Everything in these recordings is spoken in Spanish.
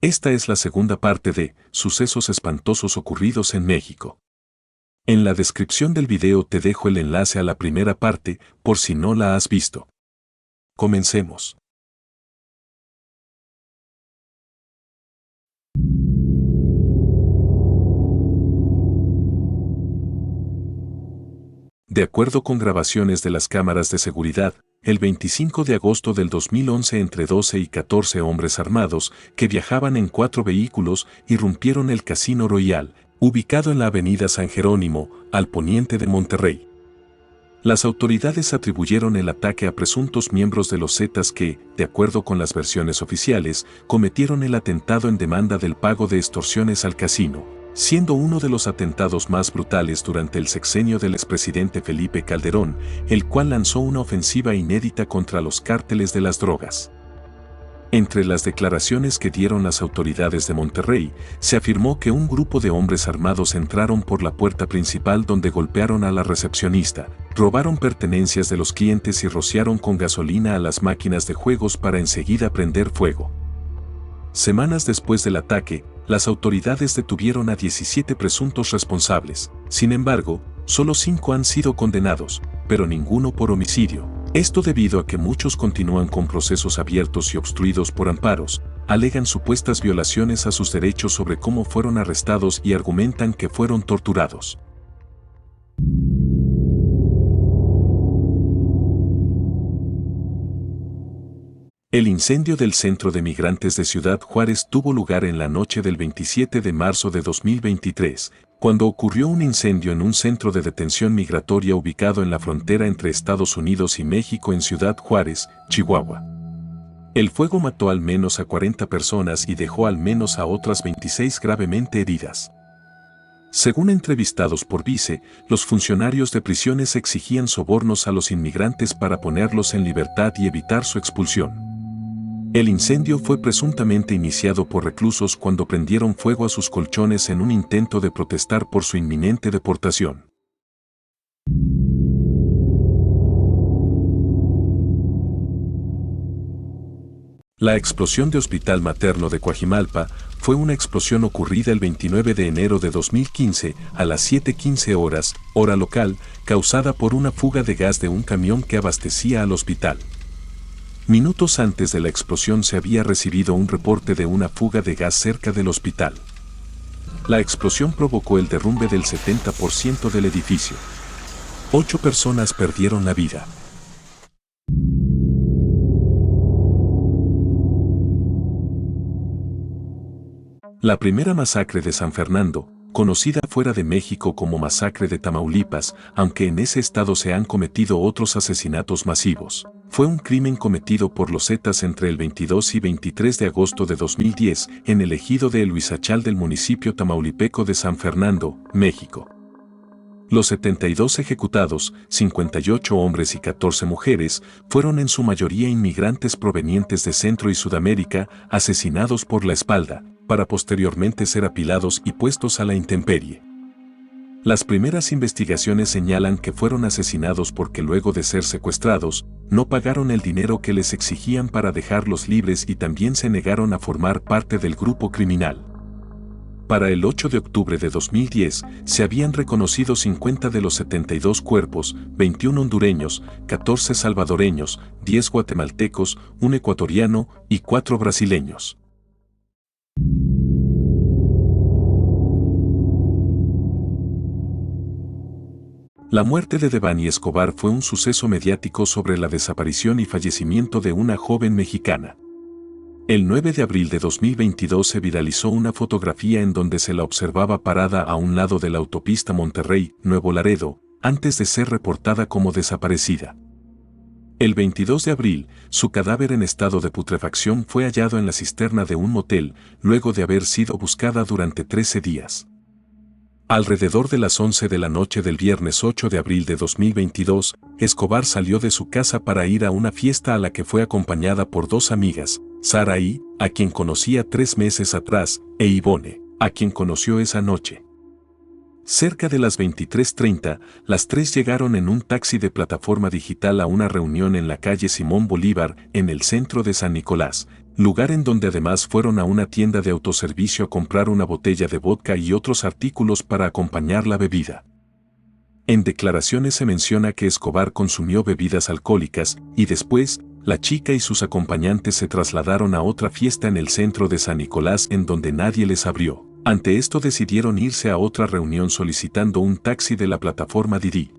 Esta es la segunda parte de Sucesos espantosos ocurridos en México. En la descripción del video te dejo el enlace a la primera parte, por si no la has visto. Comencemos. De acuerdo con grabaciones de las cámaras de seguridad, el 25 de agosto del 2011 entre 12 y 14 hombres armados, que viajaban en 4 vehículos, irrumpieron el Casino Royal, ubicado en la avenida San Jerónimo, al poniente de Monterrey. Las autoridades atribuyeron el ataque a presuntos miembros de los Zetas que, de acuerdo con las versiones oficiales, cometieron el atentado en demanda del pago de extorsiones al casino, siendo uno de los atentados más brutales durante el sexenio del expresidente Felipe Calderón, el cual lanzó una ofensiva inédita contra los cárteles de las drogas. Entre las declaraciones que dieron las autoridades de Monterrey, se afirmó que un grupo de hombres armados entraron por la puerta principal donde golpearon a la recepcionista, robaron pertenencias de los clientes y rociaron con gasolina a las máquinas de juegos para enseguida prender fuego. Semanas después del ataque, las autoridades detuvieron a 17 presuntos responsables. Sin embargo, solo 5 han sido condenados, pero ninguno por homicidio. Esto debido a que muchos continúan con procesos abiertos y obstruidos por amparos, alegan supuestas violaciones a sus derechos sobre cómo fueron arrestados y argumentan que fueron torturados. El incendio del Centro de Migrantes de Ciudad Juárez tuvo lugar en la noche del 27 de marzo de 2023, cuando ocurrió un incendio en un centro de detención migratoria ubicado en la frontera entre Estados Unidos y México en Ciudad Juárez, Chihuahua. El fuego mató al menos a 40 personas y dejó al menos a otras 26 gravemente heridas. Según entrevistados por Vice, los funcionarios de prisiones exigían sobornos a los inmigrantes para ponerlos en libertad y evitar su expulsión. El incendio fue presuntamente iniciado por reclusos cuando prendieron fuego a sus colchones en un intento de protestar por su inminente deportación. La explosión de Hospital Materno de Coajimalpa fue una explosión ocurrida el 29 de enero de 2015 a las 7:15 horas, hora local, causada por una fuga de gas de un camión que abastecía al hospital. Minutos antes de la explosión se había recibido un reporte de una fuga de gas cerca del hospital. La explosión provocó el derrumbe del 70% del edificio. 8 personas perdieron la vida. La primera masacre de San Fernando, conocida fuera de México como Masacre de Tamaulipas, aunque en ese estado se han cometido otros asesinatos masivos, fue un crimen cometido por los Zetas entre el 22 y 23 de agosto de 2010 en el ejido de El Huizachal del municipio tamaulipeco de San Fernando, México. Los 72 ejecutados, 58 hombres y 14 mujeres, fueron en su mayoría inmigrantes provenientes de Centro y Sudamérica, asesinados por la espalda, para posteriormente ser apilados y puestos a la intemperie. Las primeras investigaciones señalan que fueron asesinados porque luego de ser secuestrados, no pagaron el dinero que les exigían para dejarlos libres y también se negaron a formar parte del grupo criminal. Para el 8 de octubre de 2010, se habían reconocido 50 de los 72 cuerpos, 21 hondureños, 14 salvadoreños, 10 guatemaltecos, un ecuatoriano y 4 brasileños. La muerte de Devani Escobar fue un suceso mediático sobre la desaparición y fallecimiento de una joven mexicana. El 9 de abril de 2022 se viralizó una fotografía en donde se la observaba parada a un lado de la autopista Monterrey-Nuevo Laredo, antes de ser reportada como desaparecida. El 22 de abril, su cadáver en estado de putrefacción fue hallado en la cisterna de un motel, luego de haber sido buscada durante 13 días. Alrededor de las 11 de la noche del viernes 8 de abril de 2022, Escobar salió de su casa para ir a una fiesta a la que fue acompañada por 2 amigas, Saraí, a quien conocía 3 meses atrás, e Ivone, a quien conoció esa noche. Cerca de las 23:30, las 3 llegaron en un taxi de plataforma digital a una reunión en la calle Simón Bolívar, en el centro de San Nicolás, lugar en donde además fueron a una tienda de autoservicio a comprar una botella de vodka y otros artículos para acompañar la bebida. En declaraciones se menciona que Escobar consumió bebidas alcohólicas y después, la chica y sus acompañantes se trasladaron a otra fiesta en el centro de San Nicolás en donde nadie les abrió. Ante esto decidieron irse a otra reunión solicitando un taxi de la plataforma Didi.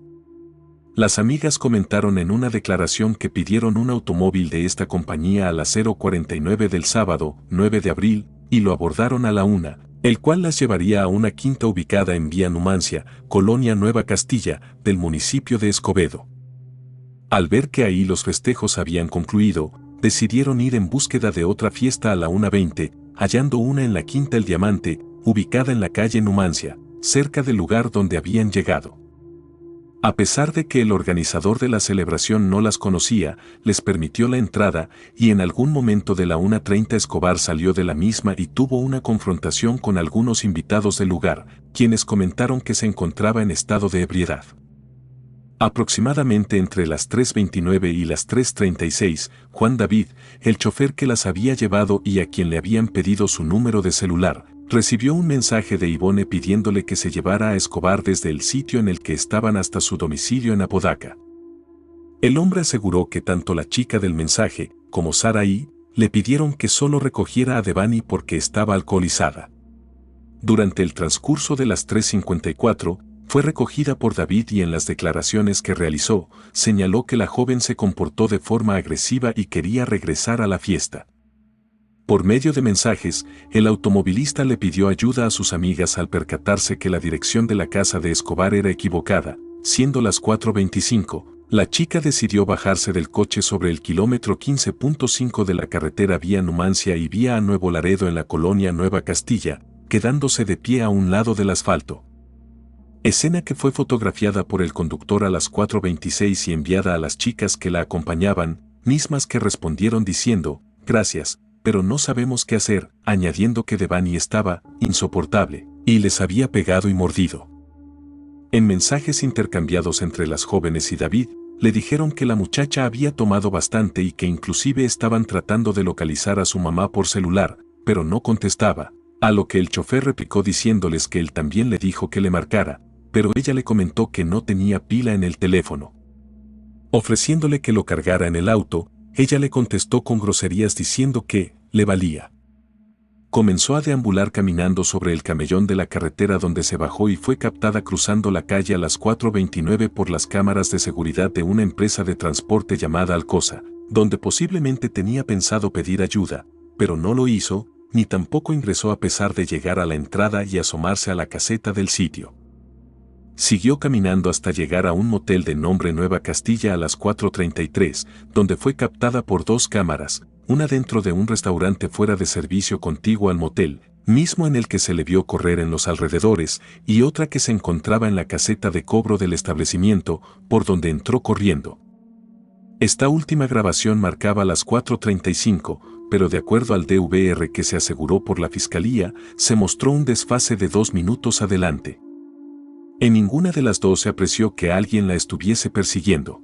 Las amigas comentaron en una declaración que pidieron un automóvil de esta compañía a las 0:49 del sábado, 9 de abril, y lo abordaron a la 1, el cual las llevaría a una quinta ubicada en Vía Numancia, Colonia Nueva Castilla, del municipio de Escobedo. Al ver que ahí los festejos habían concluido, decidieron ir en búsqueda de otra fiesta a la 1:20, hallando una en la Quinta El Diamante, ubicada en la calle Numancia, cerca del lugar donde habían llegado. A pesar de que el organizador de la celebración no las conocía, les permitió la entrada y en algún momento de la 1:30 Escobar salió de la misma y tuvo una confrontación con algunos invitados del lugar, quienes comentaron que se encontraba en estado de ebriedad. Aproximadamente entre las 3:29 y las 3:36, Juan David, el chofer que las había llevado y a quien le habían pedido su número de celular, recibió un mensaje de Ivone pidiéndole que se llevara a Escobar desde el sitio en el que estaban hasta su domicilio en Apodaca. El hombre aseguró que tanto la chica del mensaje como Saraí le pidieron que solo recogiera a Devani porque estaba alcoholizada. Durante el transcurso de las 3:54, fue recogida por David y en las declaraciones que realizó, señaló que la joven se comportó de forma agresiva y quería regresar a la fiesta. Por medio de mensajes, el automovilista le pidió ayuda a sus amigas al percatarse que la dirección de la casa de Escobar era equivocada, siendo las 4:25, la chica decidió bajarse del coche sobre el kilómetro 15.5 de la carretera Vía Numancia y Vía a Nuevo Laredo en la colonia Nueva Castilla, quedándose de pie a un lado del asfalto. Escena que fue fotografiada por el conductor a las 4:26 y enviada a las chicas que la acompañaban, mismas que respondieron diciendo, gracias, pero no sabemos qué hacer, añadiendo que Devani estaba insoportable, y les había pegado y mordido. En mensajes intercambiados entre las jóvenes y David, le dijeron que la muchacha había tomado bastante y que inclusive estaban tratando de localizar a su mamá por celular, pero no contestaba, a lo que el chofer replicó diciéndoles que él también le dijo que le marcara, pero ella le comentó que no tenía pila en el teléfono. Ofreciéndole que lo cargara en el auto, ella le contestó con groserías diciendo que le valía. Comenzó a deambular caminando sobre el camellón de la carretera donde se bajó y fue captada cruzando la calle a las 4:29 por las cámaras de seguridad de una empresa de transporte llamada Alcosa, donde posiblemente tenía pensado pedir ayuda, pero no lo hizo, ni tampoco ingresó a pesar de llegar a la entrada y asomarse a la caseta del sitio. Siguió caminando hasta llegar a un motel de nombre Nueva Castilla a las 4:33, donde fue captada por dos cámaras, una dentro de un restaurante fuera de servicio contiguo al motel, mismo en el que se le vio correr en los alrededores, y otra que se encontraba en la caseta de cobro del establecimiento, por donde entró corriendo. Esta última grabación marcaba las 4:35, pero de acuerdo al DVR que se aseguró por la fiscalía, se mostró un desfase de 2 minutos adelante. En ninguna de las dos se apreció que alguien la estuviese persiguiendo.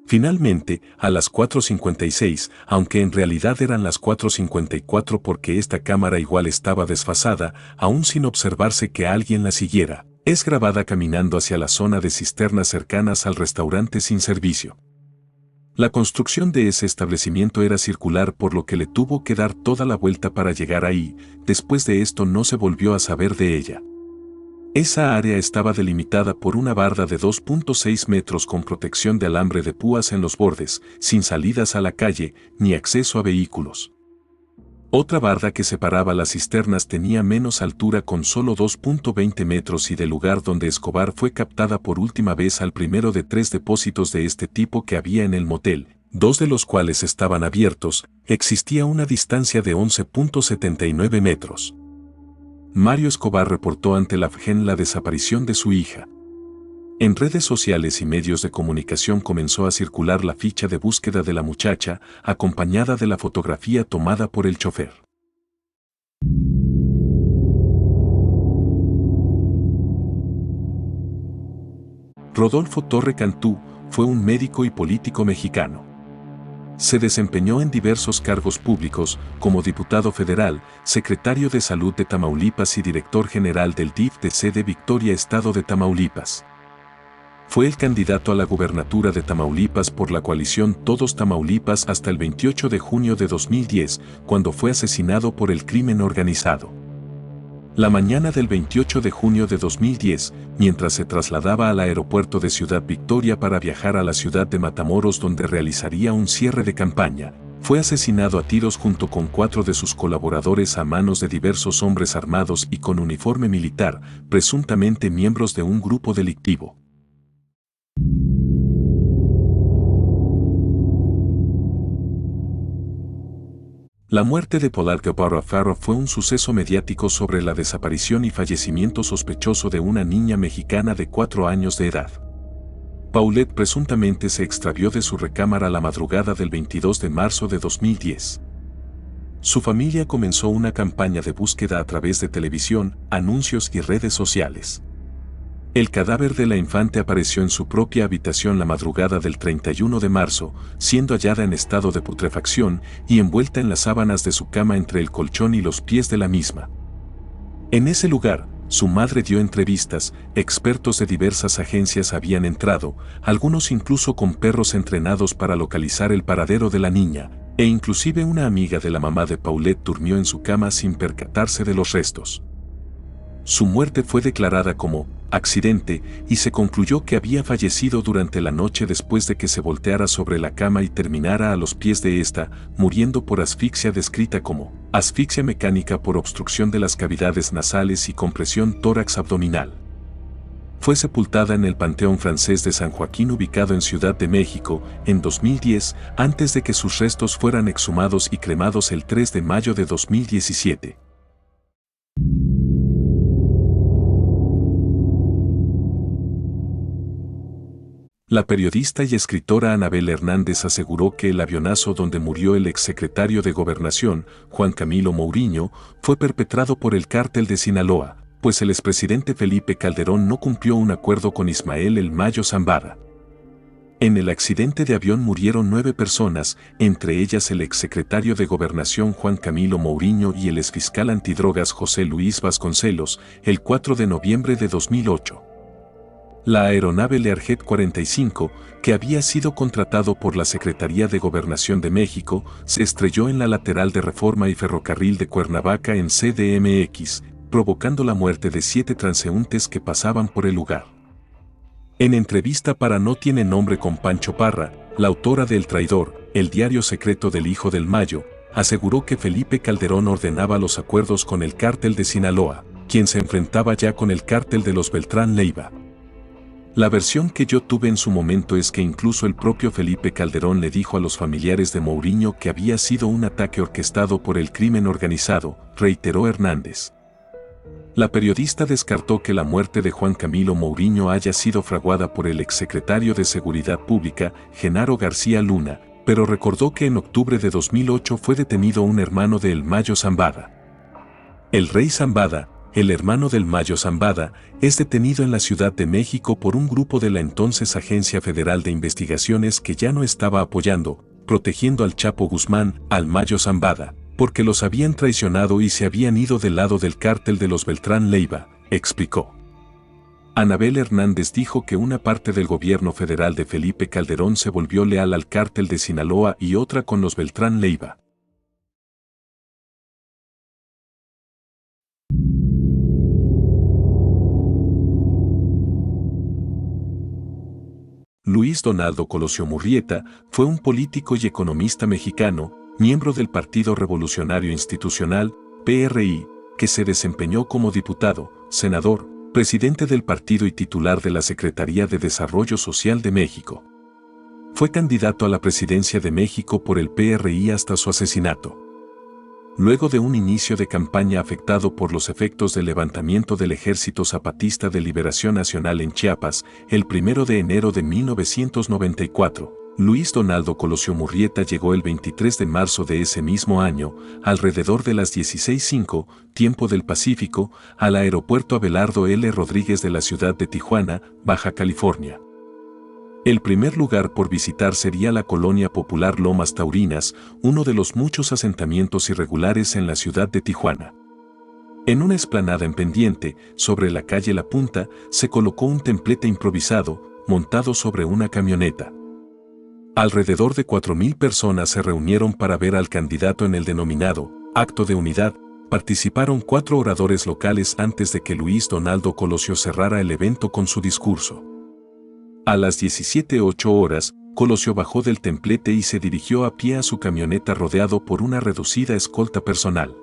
Finalmente, a las 4:56, aunque en realidad eran las 4:54 porque esta cámara igual estaba desfasada, aún sin observarse que alguien la siguiera, es grabada caminando hacia la zona de cisternas cercanas al restaurante sin servicio. La construcción de ese establecimiento era circular por lo que le tuvo que dar toda la vuelta para llegar ahí, después de esto no se volvió a saber de ella. Esa área estaba delimitada por una barda de 2.6 metros con protección de alambre de púas en los bordes, sin salidas a la calle ni acceso a vehículos. Otra barda que separaba las cisternas tenía menos altura con solo 2.20 metros y del lugar donde Escobar fue captada por última vez al primero de 3 depósitos de este tipo que había en el motel, 2 de los cuales estaban abiertos, existía una distancia de 11.79 metros. Mario Escobar reportó ante la FGEN la desaparición de su hija. En redes sociales y medios de comunicación comenzó a circular la ficha de búsqueda de la muchacha, acompañada de la fotografía tomada por el chofer. Rodolfo Torre Cantú fue un médico y político mexicano. Se desempeñó en diversos cargos públicos, como diputado federal, secretario de Salud de Tamaulipas y director general del DIF de sede Victoria, Estado de Tamaulipas. Fue el candidato a la gubernatura de Tamaulipas por la coalición Todos Tamaulipas hasta el 28 de junio de 2010, cuando fue asesinado por el crimen organizado. La mañana del 28 de junio de 2010, mientras se trasladaba al aeropuerto de Ciudad Victoria para viajar a la ciudad de Matamoros donde realizaría un cierre de campaña, fue asesinado a tiros junto con 4 de sus colaboradores a manos de diversos hombres armados y con uniforme militar, presuntamente miembros de un grupo delictivo. La muerte de Paulette Barra fue un suceso mediático sobre la desaparición y fallecimiento sospechoso de una niña mexicana de 4 años de edad. Paulette presuntamente se extravió de su recámara la madrugada del 22 de marzo de 2010. Su familia comenzó una campaña de búsqueda a través de televisión, anuncios y redes sociales. El cadáver de la infante apareció en su propia habitación la madrugada del 31 de marzo, siendo hallada en estado de putrefacción y envuelta en las sábanas de su cama entre el colchón y los pies de la misma. En ese lugar, su madre dio entrevistas, expertos de diversas agencias habían entrado, algunos incluso con perros entrenados para localizar el paradero de la niña, e inclusive una amiga de la mamá de Paulette durmió en su cama sin percatarse de los restos. Su muerte fue declarada como accidente y se concluyó que había fallecido durante la noche después de que se volteara sobre la cama y terminara a los pies de esta, muriendo por asfixia descrita como asfixia mecánica por obstrucción de las cavidades nasales y compresión tórax abdominal. Fue sepultada en el Panteón Francés de San Joaquín ubicado en Ciudad de México en 2010 antes de que sus restos fueran exhumados y cremados el 3 de mayo de 2017. La periodista y escritora Anabel Hernández aseguró que el avionazo donde murió el exsecretario de Gobernación, Juan Camilo Mouriño, fue perpetrado por el cártel de Sinaloa, pues el expresidente Felipe Calderón no cumplió un acuerdo con Ismael El Mayo Zambada. En el accidente de avión murieron 9 personas, entre ellas el exsecretario de Gobernación Juan Camilo Mouriño y el exfiscal antidrogas José Luis Vasconcelos, el 4 de noviembre de 2008. La aeronave Learjet 45, que había sido contratado por la Secretaría de Gobernación de México, se estrelló en la lateral de Reforma y Ferrocarril de Cuernavaca en CDMX, provocando la muerte de 7 transeúntes que pasaban por el lugar. En entrevista para No Tiene Nombre con Pancho Parra, la autora de El Traidor, el diario secreto del Hijo del Mayo, aseguró que Felipe Calderón ordenaba los acuerdos con el cártel de Sinaloa, quien se enfrentaba ya con el cártel de los Beltrán Leiva. La versión que yo tuve en su momento es que incluso el propio Felipe Calderón le dijo a los familiares de Mouriño que había sido un ataque orquestado por el crimen organizado, reiteró Hernández. La periodista descartó que la muerte de Juan Camilo Mouriño haya sido fraguada por el exsecretario de Seguridad Pública, Genaro García Luna, pero recordó que en octubre de 2008 fue detenido un hermano de El Mayo Zambada. El Rey Zambada, el hermano del Mayo Zambada, es detenido en la Ciudad de México por un grupo de la entonces Agencia Federal de Investigaciones que ya no estaba apoyando, protegiendo al Chapo Guzmán, al Mayo Zambada, porque los habían traicionado y se habían ido del lado del cártel de los Beltrán Leiva, explicó. Anabel Hernández dijo que una parte del gobierno federal de Felipe Calderón se volvió leal al cártel de Sinaloa y otra con los Beltrán Leiva. Luis Donaldo Colosio Murrieta fue un político y economista mexicano, miembro del Partido Revolucionario Institucional, PRI, que se desempeñó como diputado, senador, presidente del partido y titular de la Secretaría de Desarrollo Social de México. Fue candidato a la presidencia de México por el PRI hasta su asesinato. Luego de un inicio de campaña afectado por los efectos del levantamiento del Ejército Zapatista de Liberación Nacional en Chiapas, el 1 de enero de 1994, Luis Donaldo Colosio Murrieta llegó el 23 de marzo de ese mismo año, alrededor de las 16:05, tiempo del Pacífico, al aeropuerto Abelardo L. Rodríguez de la ciudad de Tijuana, Baja California. El primer lugar por visitar sería la colonia popular Lomas Taurinas, uno de los muchos asentamientos irregulares en la ciudad de Tijuana. En una explanada en pendiente, sobre la calle La Punta, se colocó un templete improvisado, montado sobre una camioneta. Alrededor de 4.000 personas se reunieron para ver al candidato en el denominado acto de unidad. Participaron 4 oradores locales antes de que Luis Donaldo Colosio cerrara el evento con su discurso. A las 17:08 horas, Colosio bajó del templete y se dirigió a pie a su camioneta rodeado por una reducida escolta personal.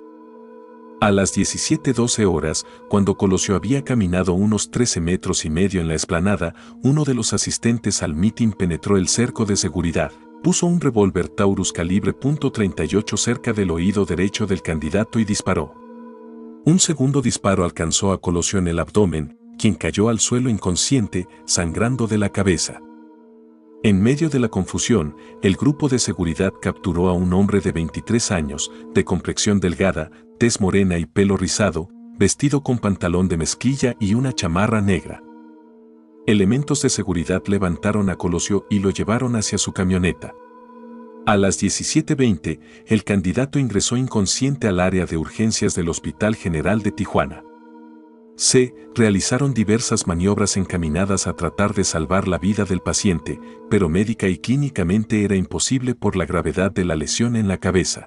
A las 17:12 horas, cuando Colosio había caminado unos 13,5 metros en la explanada, uno de los asistentes al mitin penetró el cerco de seguridad. Puso un revólver Taurus calibre .38 cerca del oído derecho del candidato y disparó. Un segundo disparo alcanzó a Colosio en el abdomen, quien cayó al suelo inconsciente, sangrando de la cabeza. En medio de la confusión, el grupo de seguridad capturó a un hombre de 23 años, de complexión delgada, tez morena y pelo rizado, vestido con pantalón de mezclilla y una chamarra negra. Elementos de seguridad levantaron a Colosio y lo llevaron hacia su camioneta. A las 17:20, el candidato ingresó inconsciente al área de urgencias del Hospital General de Tijuana. Se realizaron diversas maniobras encaminadas a tratar de salvar la vida del paciente, pero médica y clínicamente era imposible por la gravedad de la lesión en la cabeza.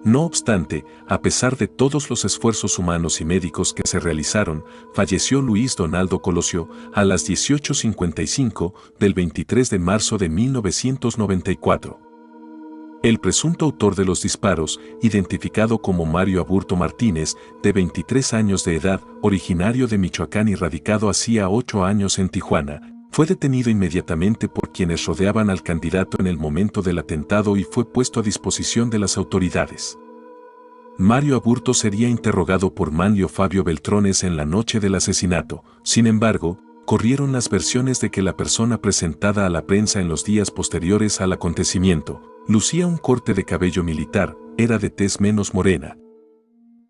No obstante, a pesar de todos los esfuerzos humanos y médicos que se realizaron, falleció Luis Donaldo Colosio a las 18:55 del 23 de marzo de 1994. El presunto autor de los disparos, identificado como Mario Aburto Martínez, de 23 años de edad, originario de Michoacán y radicado hacía 8 años en Tijuana, fue detenido inmediatamente por quienes rodeaban al candidato en el momento del atentado y fue puesto a disposición de las autoridades. Mario Aburto sería interrogado por Manlio Fabio Beltrones en la noche del asesinato. Sin embargo, corrieron las versiones de que la persona presentada a la prensa en los días posteriores al acontecimiento lucía un corte de cabello militar, era de tez menos morena.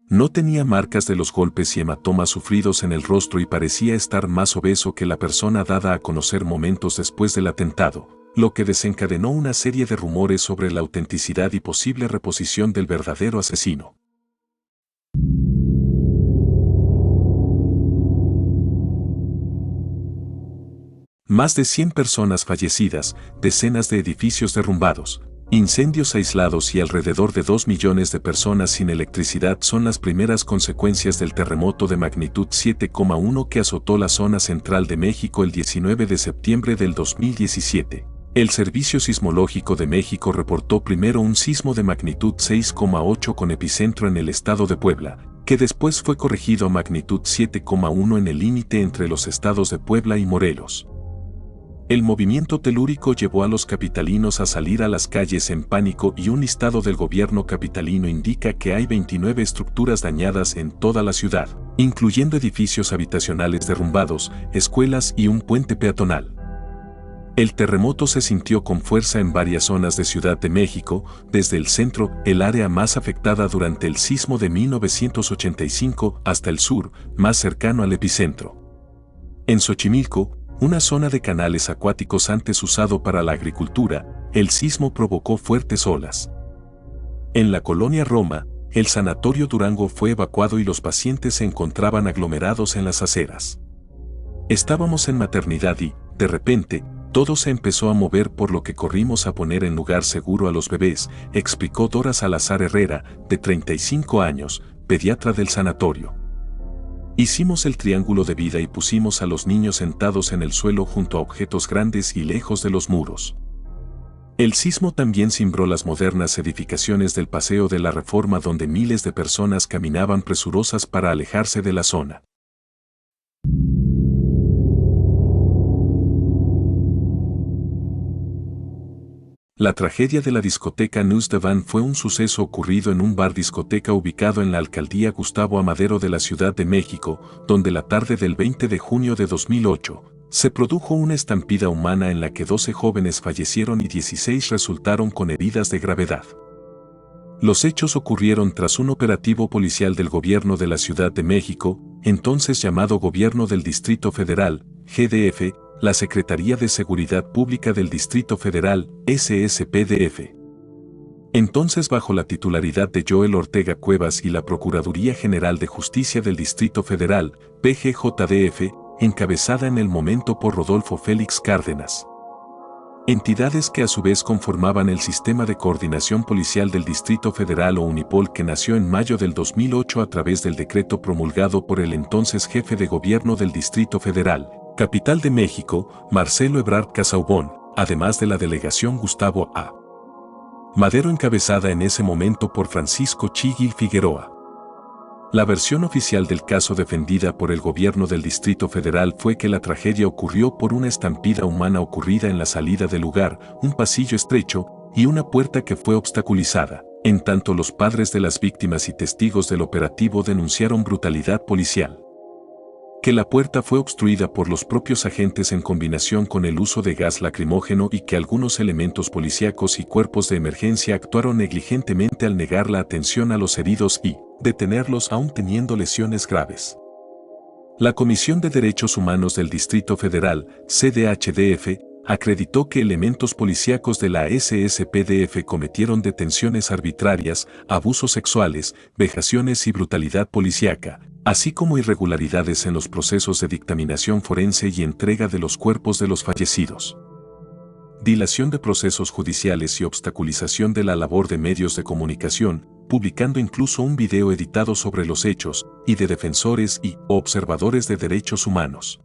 No tenía marcas de los golpes y hematomas sufridos en el rostro y parecía estar más obeso que la persona dada a conocer momentos después del atentado, lo que desencadenó una serie de rumores sobre la autenticidad y posible reposición del verdadero asesino. Más de 100 personas fallecidas, decenas de edificios derrumbados, incendios aislados y alrededor de 2 millones de personas sin electricidad son las primeras consecuencias del terremoto de magnitud 7,1 que azotó la zona central de México el 19 de septiembre del 2017. El Servicio Sismológico de México reportó primero un sismo de magnitud 6,8 con epicentro en el estado de Puebla, que después fue corregido a magnitud 7,1 en el límite entre los estados de Puebla y Morelos. El movimiento telúrico llevó a los capitalinos a salir a las calles en pánico y un listado del gobierno capitalino indica que hay 29 estructuras dañadas en toda la ciudad, incluyendo edificios habitacionales derrumbados, escuelas y un puente peatonal. El terremoto se sintió con fuerza en varias zonas de Ciudad de México, desde el centro, el área más afectada durante el sismo de 1985, hasta el sur, más cercano al epicentro. En Xochimilco, una zona de canales acuáticos antes usado para la agricultura, el sismo provocó fuertes olas. En la colonia Roma, el sanatorio Durango fue evacuado y los pacientes se encontraban aglomerados en las aceras. Estábamos en maternidad y, de repente, todo se empezó a mover por lo que corrimos a poner en lugar seguro a los bebés, explicó Dora Salazar Herrera, de 35 años, pediatra del sanatorio. Hicimos el triángulo de vida y pusimos a los niños sentados en el suelo junto a objetos grandes y lejos de los muros. El sismo también cimbró las modernas edificaciones del Paseo de la Reforma donde miles de personas caminaban presurosas para alejarse de la zona. La tragedia de la discoteca Neus de Van fue un suceso ocurrido en un bar-discoteca ubicado en la alcaldía Gustavo Amadero de la Ciudad de México, donde la tarde del 20 de junio de 2008, se produjo una estampida humana en la que 12 jóvenes fallecieron y 16 resultaron con heridas de gravedad. Los hechos ocurrieron tras un operativo policial del gobierno de la Ciudad de México, entonces llamado Gobierno del Distrito Federal, GDF, la Secretaría de Seguridad Pública del Distrito Federal, SSPDF. Entonces bajo la titularidad de Joel Ortega Cuevas y la Procuraduría General de Justicia del Distrito Federal, PGJDF, encabezada en el momento por Rodolfo Félix Cárdenas. Entidades que a su vez conformaban el Sistema de Coordinación Policial del Distrito Federal o Unipol, que nació en mayo del 2008 a través del decreto promulgado por el entonces jefe de gobierno del Distrito Federal, capital de México, Marcelo Ebrard Casaubon, además de la delegación Gustavo A. Madero, encabezada en ese momento por Francisco Chigil Figueroa. La versión oficial del caso defendida por el gobierno del Distrito Federal fue que la tragedia ocurrió por una estampida humana ocurrida en la salida del lugar, un pasillo estrecho y una puerta que fue obstaculizada. En tanto, los padres de las víctimas y testigos del operativo denunciaron brutalidad policial. Que la puerta fue obstruida por los propios agentes en combinación con el uso de gas lacrimógeno y que algunos elementos policíacos y cuerpos de emergencia actuaron negligentemente al negar la atención a los heridos y detenerlos aún teniendo lesiones graves. La Comisión de Derechos Humanos del Distrito Federal, CDHDF, acreditó que elementos policíacos de la SSPDF cometieron detenciones arbitrarias, abusos sexuales, vejaciones y brutalidad policíaca, así como irregularidades en los procesos de dictaminación forense y entrega de los cuerpos de los fallecidos. Dilación de procesos judiciales y obstaculización de la labor de medios de comunicación, publicando incluso un video editado sobre los hechos, y de defensores y observadores de derechos humanos.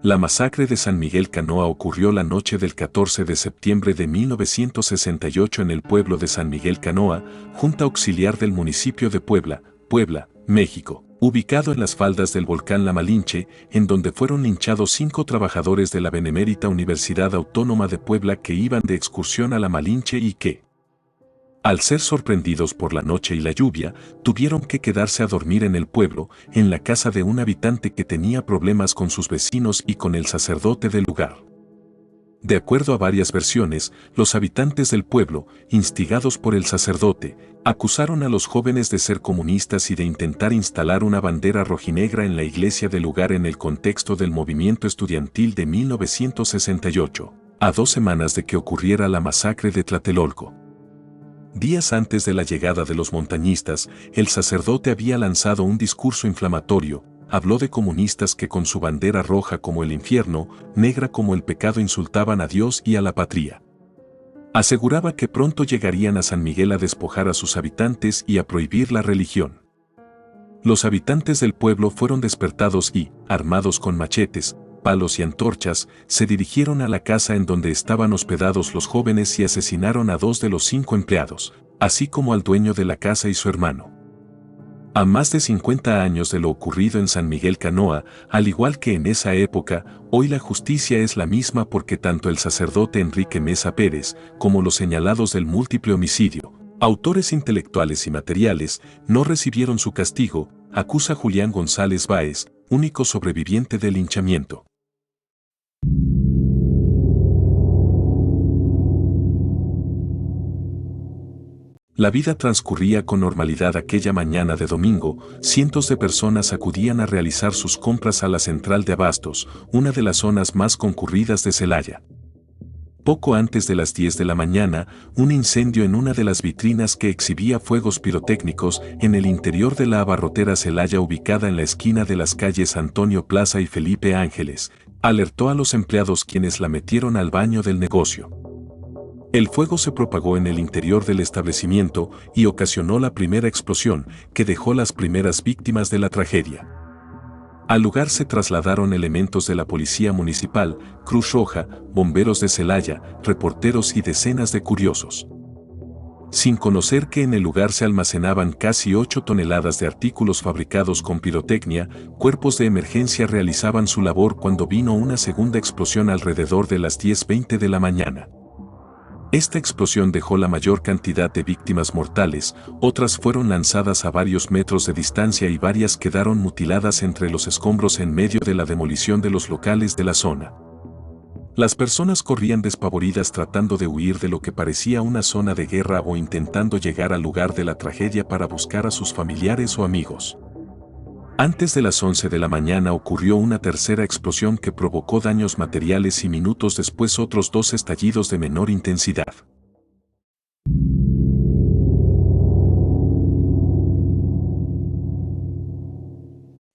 La masacre de San Miguel Canoa ocurrió la noche del 14 de septiembre de 1968 en el pueblo de San Miguel Canoa, Junta Auxiliar del municipio de Puebla, México, ubicado en las faldas del volcán La Malinche, en donde fueron linchados 5 trabajadores de la Benemérita Universidad Autónoma de Puebla que iban de excursión a La Malinche y que, al ser sorprendidos por la noche y la lluvia, tuvieron que quedarse a dormir en el pueblo, en la casa de un habitante que tenía problemas con sus vecinos y con el sacerdote del lugar. De acuerdo a varias versiones, los habitantes del pueblo, instigados por el sacerdote, acusaron a los jóvenes de ser comunistas y de intentar instalar una bandera rojinegra en la iglesia del lugar en el contexto del movimiento estudiantil de 1968, a 2 semanas de que ocurriera la masacre de Tlatelolco. Días antes de la llegada de los montañistas, el sacerdote había lanzado un discurso inflamatorio, habló de comunistas que con su bandera roja como el infierno, negra como el pecado insultaban a Dios y a la patria. Aseguraba que pronto llegarían a San Miguel a despojar a sus habitantes y a prohibir la religión. Los habitantes del pueblo fueron despertados y, armados con machetes, palos y antorchas, se dirigieron a la casa en donde estaban hospedados los jóvenes y asesinaron a 2 de los 5 empleados, así como al dueño de la casa y su hermano. A más de 50 años de lo ocurrido en San Miguel Canoa, al igual que en esa época, hoy la justicia es la misma porque tanto el sacerdote Enrique Mesa Pérez como los señalados del múltiple homicidio, autores intelectuales y materiales, no recibieron su castigo, acusa Julián González Báez, único sobreviviente del linchamiento. La vida transcurría con normalidad aquella mañana de domingo, cientos de personas acudían a realizar sus compras a la central de abastos, una de las zonas más concurridas de Celaya. Poco antes de las 10 de la mañana, un incendio en una de las vitrinas que exhibía fuegos pirotécnicos en el interior de la abarrotera Celaya ubicada en la esquina de las calles Antonio Plaza y Felipe Ángeles, alertó a los empleados quienes la metieron al baño del negocio. El fuego se propagó en el interior del establecimiento y ocasionó la primera explosión que dejó las primeras víctimas de la tragedia. Al lugar se trasladaron elementos de la Policía Municipal, Cruz Roja, bomberos de Celaya, reporteros y decenas de curiosos. Sin conocer que en el lugar se almacenaban casi 8 toneladas de artículos fabricados con pirotecnia, cuerpos de emergencia realizaban su labor cuando vino una segunda explosión alrededor de las 10:20 de la mañana. Esta explosión dejó la mayor cantidad de víctimas mortales, otras fueron lanzadas a varios metros de distancia y varias quedaron mutiladas entre los escombros en medio de la demolición de los locales de la zona. Las personas corrían despavoridas tratando de huir de lo que parecía una zona de guerra o intentando llegar al lugar de la tragedia para buscar a sus familiares o amigos. Antes de las 11 de la mañana ocurrió una tercera explosión que provocó daños materiales y minutos después otros 2 estallidos de menor intensidad.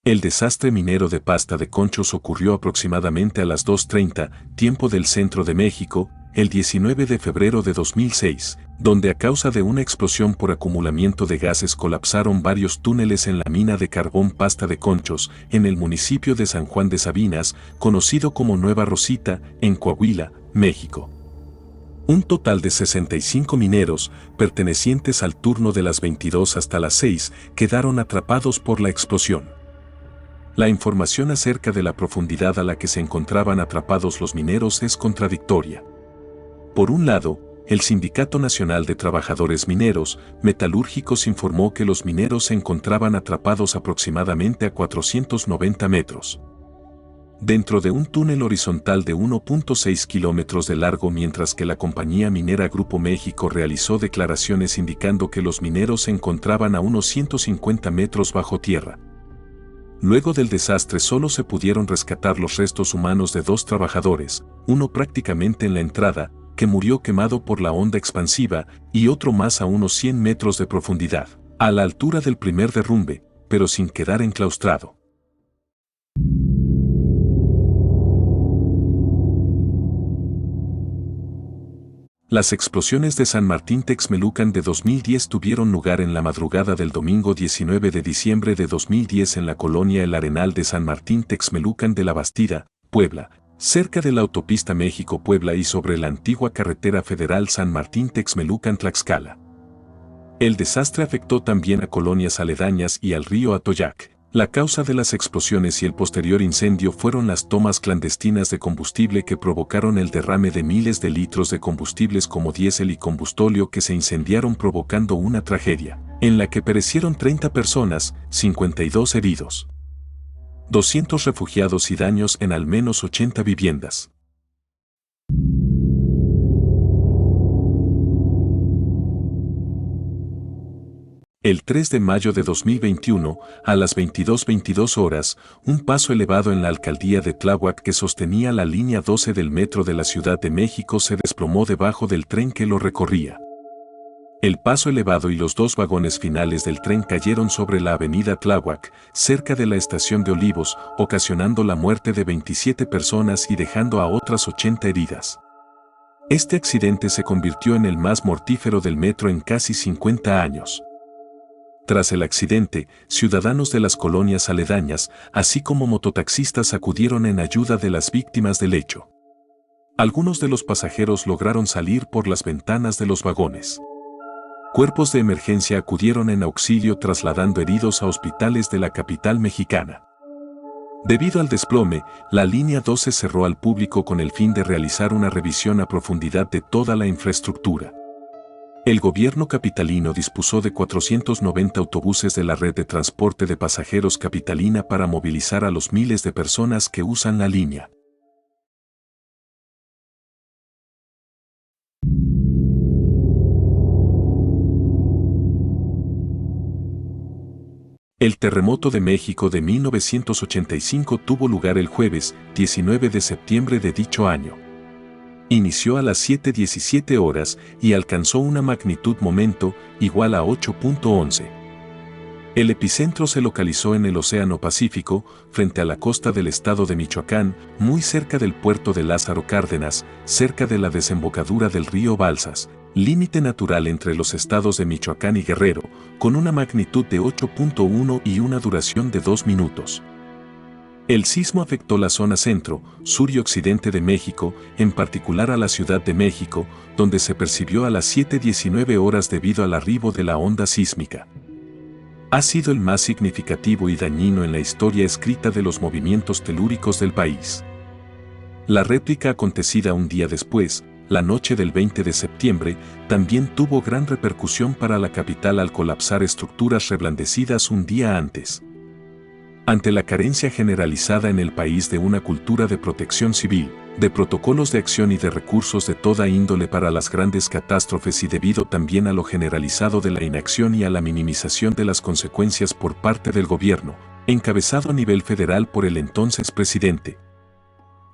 El desastre minero de Pasta de Conchos ocurrió aproximadamente a las 2:30, tiempo del centro de México, el 19 de febrero de 2006, donde a causa de una explosión por acumulamiento de gases colapsaron varios túneles en la mina de carbón Pasta de Conchos, en el municipio de San Juan de Sabinas, conocido como Nueva Rosita, en Coahuila, México. Un total de 65 mineros, pertenecientes al turno de las 22 hasta las 6, quedaron atrapados por la explosión. La información acerca de la profundidad a la que se encontraban atrapados los mineros es contradictoria. Por un lado, el Sindicato Nacional de Trabajadores Mineros, Metalúrgicos informó que los mineros se encontraban atrapados aproximadamente a 490 metros. Dentro de un túnel horizontal de 1.6 kilómetros de largo, mientras que la compañía minera Grupo México realizó declaraciones indicando que los mineros se encontraban a unos 150 metros bajo tierra. Luego del desastre solo se pudieron rescatar los restos humanos de 2 trabajadores, uno prácticamente en la entrada, que murió quemado por la onda expansiva, y otro más a unos 100 metros de profundidad, a la altura del primer derrumbe, pero sin quedar enclaustrado. Las explosiones de San Martín Texmelucan de 2010 tuvieron lugar en la madrugada del domingo 19 de diciembre de 2010 en la colonia El Arenal de San Martín Texmelucan de la Bastida, Puebla, cerca de la autopista México-Puebla y sobre la antigua carretera federal San Martín Texmelucan-Tlaxcala. El desastre afectó también a colonias aledañas y al río Atoyac. La causa de las explosiones y el posterior incendio fueron las tomas clandestinas de combustible que provocaron el derrame de miles de litros de combustibles como diésel y combustóleo que se incendiaron provocando una tragedia, en la que perecieron 30 personas, 52 heridos, 200 refugiados y daños en al menos 80 viviendas. El 3 de mayo de 2021, a las 22:22 horas, un paso elevado en la alcaldía de Tláhuac que sostenía la línea 12 del metro de la Ciudad de México se desplomó debajo del tren que lo recorría. El paso elevado y los 2 vagones finales del tren cayeron sobre la avenida Tláhuac, cerca de la estación de Olivos, ocasionando la muerte de 27 personas y dejando a otras 80 heridas. Este accidente se convirtió en el más mortífero del metro en casi 50 años. Tras el accidente, ciudadanos de las colonias aledañas, así como mototaxistas acudieron en ayuda de las víctimas del hecho. Algunos de los pasajeros lograron salir por las ventanas de los vagones. Cuerpos de emergencia acudieron en auxilio trasladando heridos a hospitales de la capital mexicana. Debido al desplome, la línea 12 cerró al público con el fin de realizar una revisión a profundidad de toda la infraestructura. El gobierno capitalino dispuso de 490 autobuses de la red de transporte de pasajeros capitalina para movilizar a los miles de personas que usan la línea. El terremoto de México de 1985 tuvo lugar el jueves 19 de septiembre de dicho año. Inició a las 7:17 horas y alcanzó una magnitud momento igual a 8.11. El epicentro se localizó en el Océano Pacífico, frente a la costa del estado de Michoacán, muy cerca del puerto de Lázaro Cárdenas, cerca de la desembocadura del río Balsas, límite natural entre los estados de Michoacán y Guerrero, con una magnitud de 8.1 y una duración de 2 minutos. El sismo afectó la zona centro, sur y occidente de México, en particular a la Ciudad de México, donde se percibió a las 7:19 horas debido al arribo de la onda sísmica. Ha sido el más significativo y dañino en la historia escrita de los movimientos telúricos del país. La réplica acontecida un día después, la noche del 20 de septiembre, también tuvo gran repercusión para la capital al colapsar estructuras reblandecidas un día antes. Ante la carencia generalizada en el país de una cultura de protección civil, de protocolos de acción y de recursos de toda índole para las grandes catástrofes y debido también a lo generalizado de la inacción y a la minimización de las consecuencias por parte del gobierno, encabezado a nivel federal por el entonces presidente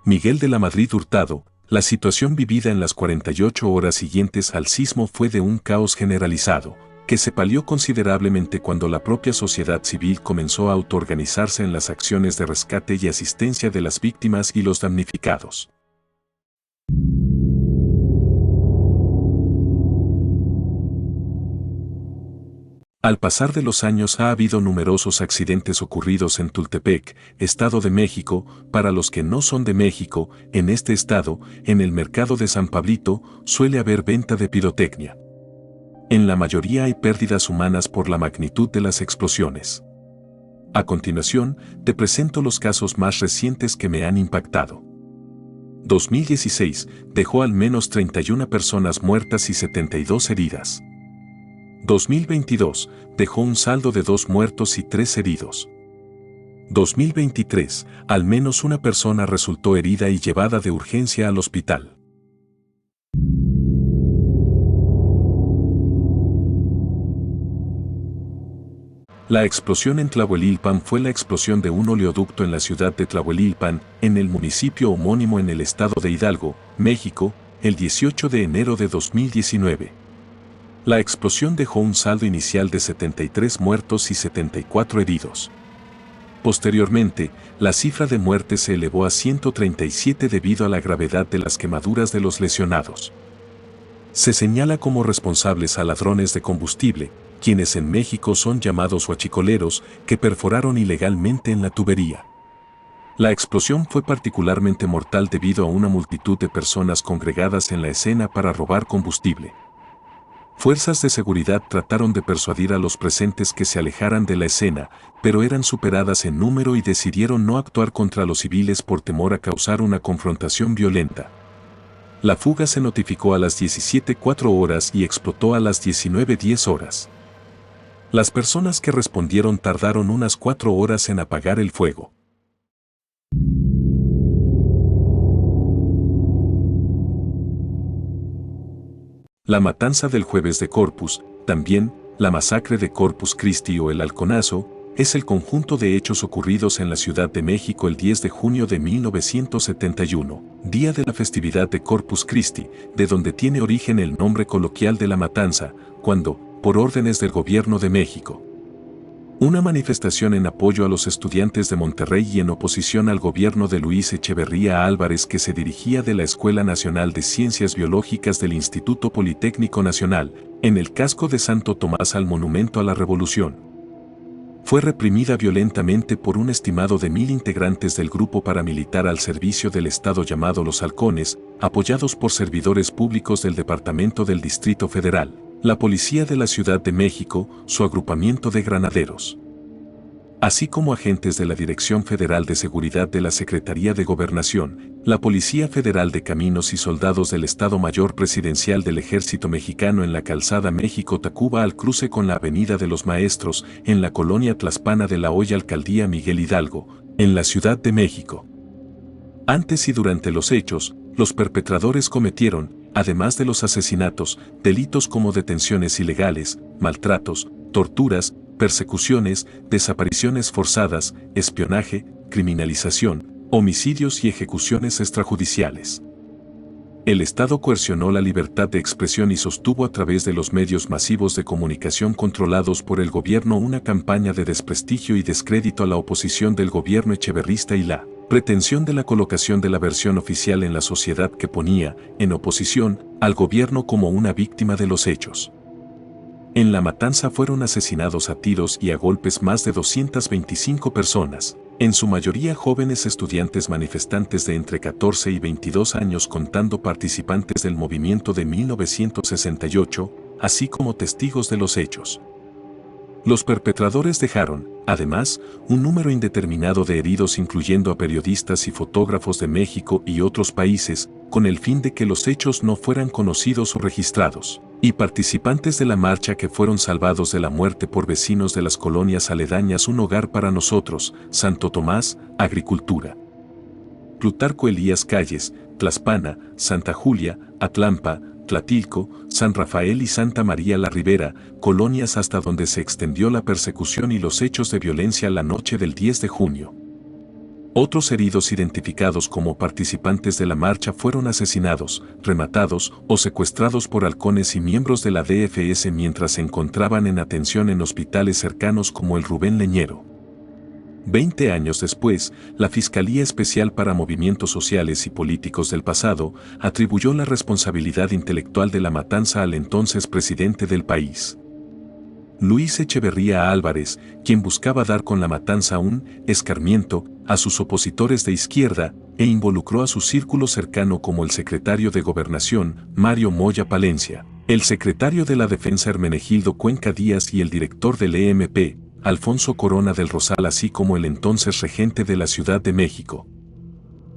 Miguel de la Madrid Hurtado, la situación vivida en las 48 horas siguientes al sismo fue de un caos generalizado, que se palió considerablemente cuando la propia sociedad civil comenzó a autoorganizarse en las acciones de rescate y asistencia de las víctimas y los damnificados. Al pasar de los años ha habido numerosos accidentes ocurridos en Tultepec, Estado de México. Para los que no son de México, en este estado, en el mercado de San Pablito, suele haber venta de pirotecnia. En la mayoría hay pérdidas humanas por la magnitud de las explosiones. A continuación, te presento los casos más recientes que me han impactado. 2016 dejó al menos 31 personas muertas y 72 heridas. 2022 dejó un saldo de 2 muertos y 3 heridos. 2023, al menos una persona resultó herida y llevada de urgencia al hospital. La explosión en Tlahuelilpan fue la explosión de un oleoducto en la ciudad de Tlahuelilpan, en el municipio homónimo en el estado de Hidalgo, México, el 18 de enero de 2019. La explosión dejó un saldo inicial de 73 muertos y 74 heridos. Posteriormente, la cifra de muertes se elevó a 137 debido a la gravedad de las quemaduras de los lesionados. Se señala como responsables a ladrones de combustible, quienes en México son llamados huachicoleros, que perforaron ilegalmente en la tubería. La explosión fue particularmente mortal debido a una multitud de personas congregadas en la escena para robar combustible. Fuerzas de seguridad trataron de persuadir a los presentes que se alejaran de la escena, pero eran superadas en número y decidieron no actuar contra los civiles por temor a causar una confrontación violenta. La fuga se notificó a las 17:04 horas y explotó a las 19:10 horas. Las personas que respondieron tardaron unas 4 horas en apagar el fuego. La matanza del Jueves de Corpus, también, la masacre de Corpus Christi o el Halconazo, es el conjunto de hechos ocurridos en la Ciudad de México el 10 de junio de 1971, día de la festividad de Corpus Christi, de donde tiene origen el nombre coloquial de la matanza, cuando, por órdenes del Gobierno de México, una manifestación en apoyo a los estudiantes de Monterrey y en oposición al gobierno de Luis Echeverría Álvarez que se dirigía de la Escuela Nacional de Ciencias Biológicas del Instituto Politécnico Nacional, en el casco de Santo Tomás al Monumento a la Revolución. Fue reprimida violentamente por un estimado de 1,000 integrantes del grupo paramilitar al servicio del Estado llamado Los Halcones, apoyados por servidores públicos del Departamento del Distrito Federal, la Policía de la Ciudad de México, su agrupamiento de granaderos, así como agentes de la Dirección Federal de Seguridad de la Secretaría de Gobernación, la Policía Federal de Caminos y soldados del Estado Mayor Presidencial del Ejército Mexicano en la calzada México-Tacuba al cruce con la Avenida de los Maestros, en la colonia Tlaxpana de la Hoya Alcaldía Miguel Hidalgo, en la Ciudad de México. Antes y durante los hechos, los perpetradores cometieron, además de los asesinatos, delitos como detenciones ilegales, maltratos, torturas, persecuciones, desapariciones forzadas, espionaje, criminalización, homicidios y ejecuciones extrajudiciales. El Estado coercionó la libertad de expresión y sostuvo a través de los medios masivos de comunicación controlados por el gobierno una campaña de desprestigio y descrédito a la oposición del gobierno echeverrista y la pretensión de la colocación de la versión oficial en la sociedad que ponía, en oposición, al gobierno como una víctima de los hechos. En la matanza fueron asesinados a tiros y a golpes más de 225 personas, en su mayoría jóvenes estudiantes manifestantes de entre 14 y 22 años contando participantes del movimiento de 1968, así como testigos de los hechos. Los perpetradores dejaron, además, un número indeterminado de heridos incluyendo a periodistas y fotógrafos de México y otros países, con el fin de que los hechos no fueran conocidos o registrados. y participantes de la marcha que fueron salvados de la muerte por vecinos de las colonias aledañas. Un hogar para nosotros, Santo Tomás, Agricultura. Plutarco Elías Calles, Tlaspana, Santa Julia, Atlampa, Tlatilco, San Rafael y Santa María la Ribera, colonias hasta donde se extendió la persecución y los hechos de violencia la noche del 10 de junio. Otros heridos identificados como participantes de la marcha fueron asesinados, rematados o secuestrados por halcones y miembros de la DFS mientras se encontraban en atención en hospitales cercanos como el Rubén Leñero. 20 años después, la Fiscalía Especial para Movimientos Sociales y Políticos del pasado atribuyó la responsabilidad intelectual de la matanza al entonces presidente del país, Luis Echeverría Álvarez, quien buscaba dar con la matanza un escarmiento a sus opositores de izquierda e involucró a su círculo cercano como el secretario de Gobernación, Mario Moya Palencia, el secretario de la Defensa Hermenegildo Cuenca Díaz y el director del EMP, Alfonso Corona del Rosal, así como el entonces regente de la Ciudad de México,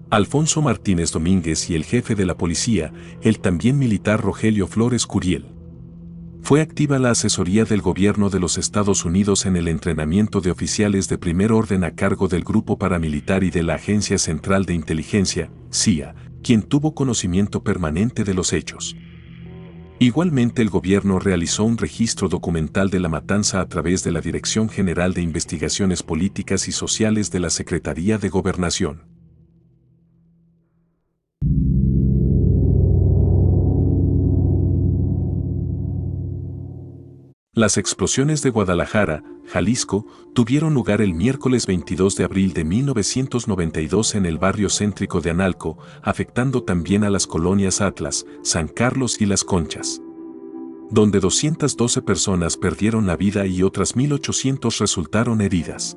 Alfonso Martínez Domínguez, y el jefe de la policía, el también militar Rogelio Flores Curiel. Fue activa la asesoría del gobierno de los Estados Unidos en el entrenamiento de oficiales de primer orden a cargo del grupo paramilitar y de la Agencia Central de Inteligencia, CIA, quien tuvo conocimiento permanente de los hechos. Igualmente, el gobierno realizó un registro documental de la matanza a través de la Dirección General de Investigaciones Políticas y Sociales de la Secretaría de Gobernación. Las explosiones de Guadalajara, Jalisco, tuvieron lugar el miércoles 22 de abril de 1992 en el barrio céntrico de Analco, afectando también a las colonias Atlas, San Carlos y Las Conchas, donde 212 personas perdieron la vida y otras 1.800 resultaron heridas.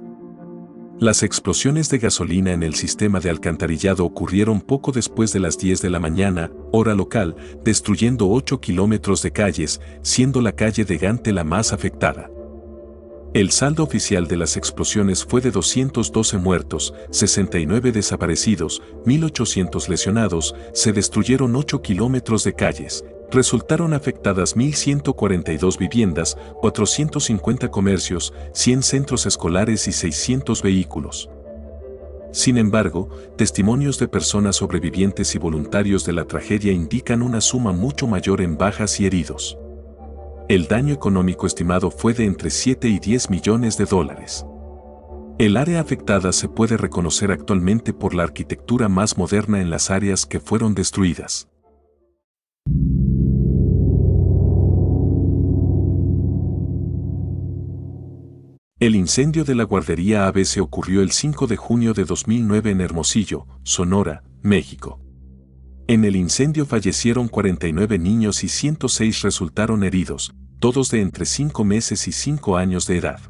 Las explosiones de gasolina en el sistema de alcantarillado ocurrieron poco después de las 10 de la mañana, hora local, destruyendo 8 kilómetros de calles, siendo la calle de Gante la más afectada. El saldo oficial de las explosiones fue de 212 muertos, 69 desaparecidos, 1.800 lesionados, se destruyeron 8 kilómetros de calles, resultaron afectadas 1.142 viviendas, 450 comercios, 100 centros escolares y 600 vehículos. Sin embargo, testimonios de personas sobrevivientes y voluntarios de la tragedia indican una suma mucho mayor en bajas y heridos. El daño económico estimado fue de entre 7 y 10 millones de dólares. El área afectada se puede reconocer actualmente por la arquitectura más moderna en las áreas que fueron destruidas. El incendio de la guardería ABC ocurrió el 5 de junio de 2009 en Hermosillo, Sonora, México. En el incendio fallecieron 49 niños y 106 resultaron heridos, todos de entre 5 meses y 5 años de edad.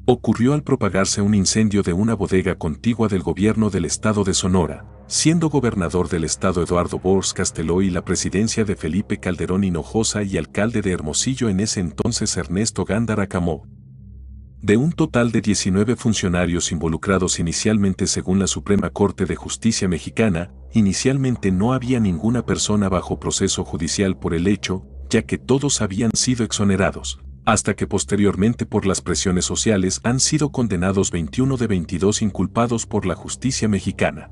Ocurrió al propagarse un incendio de una bodega contigua del gobierno del estado de Sonora, siendo gobernador del estado Eduardo Bors Casteló y la presidencia de Felipe Calderón Hinojosa y alcalde de Hermosillo en ese entonces Ernesto Gándara Camó. De un total de 19 funcionarios involucrados inicialmente según la Suprema Corte de Justicia mexicana, inicialmente no había ninguna persona bajo proceso judicial por el hecho, ya que todos habían sido exonerados, hasta que posteriormente por las presiones sociales han sido condenados 21 de 22 inculpados por la justicia mexicana.